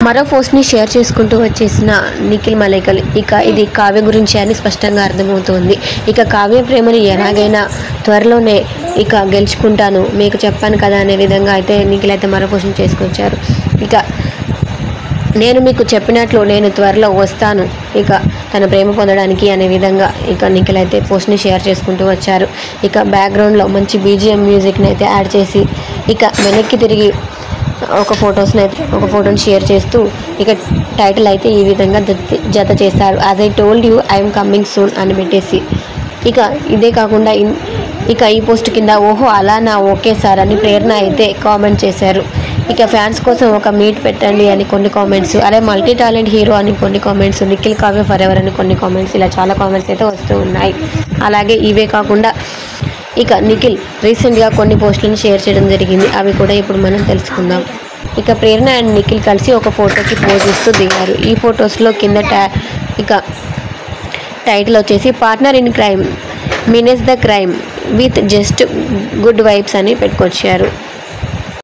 మరో పోస్ట్ని షేర్ చేసుకుంటూ వచ్చేసిన నిఖిల్ మలైకల్ ఇక ఇది కావ్య గురించి అని స్పష్టంగా అర్థమవుతోంది. ఇక కావ్య ప్రేమని ఎలాగైనా త్వరలోనే ఇక గెలుచుకుంటాను మీకు చెప్పాను కదా అనే విధంగా అయితే నిఖిల్ అయితే మరో పోస్ట్ని చేసుకొచ్చారు. ఇక నేను మీకు చెప్పినట్లు నేను త్వరలో వస్తాను ఇక తన ప్రేమ పొందడానికి అనే విధంగా ఇక నిఖిల్ అయితే పోస్ట్ని షేర్ చేసుకుంటూ వచ్చారు. ఇక బ్యాక్గ్రౌండ్లో మంచి బీజిఎం మ్యూజిక్ని అయితే యాడ్ చేసి ఇక వెనక్కి తిరిగి ఒక ఫోటోని షేర్ చేస్తూ ఇక టైటిల్ అయితే ఈ విధంగా జత చేశారు. As I told you I'm coming soon అని పెట్టేసి ఇక ఇదే కాకుండా ఇక ఈ పోస్ట్ కింద ఓహో అలానా ఓకే సార్ అని ప్రేరణ అయితే కామెంట్ చేశారు. ఇక ఫ్యాన్స్ కోసం ఒక మీట్ పెట్టండి అని కొన్ని కామెంట్స్, అరే మల్టీ టాలెంట్ హీరో అని కొన్ని comments, Nikhil Kavya for ever అని కొన్ని కామెంట్స్, ఇలా చాలా కామెంట్స్ అయితే వస్తూ ఉన్నాయి. అలాగే ఇవే కాకుండా ఇక నిఖిల్ రీసెంట్గా కొన్ని పోస్టులను షేర్ చేయడం జరిగింది. అవి కూడా ఇప్పుడు మనం తెలుసుకుందాం. ఇక ప్రేరణ అండ్ నిఖిల్ కలిసి ఒక ఫోటోకి పోజ్ ఇస్తూ దిగారు. ఈ ఫొటోస్లో కింద ఇక టైటిల్ వచ్చేసి partner in crime menace the crime with just good vibes అని పెట్టుకొచ్చారు.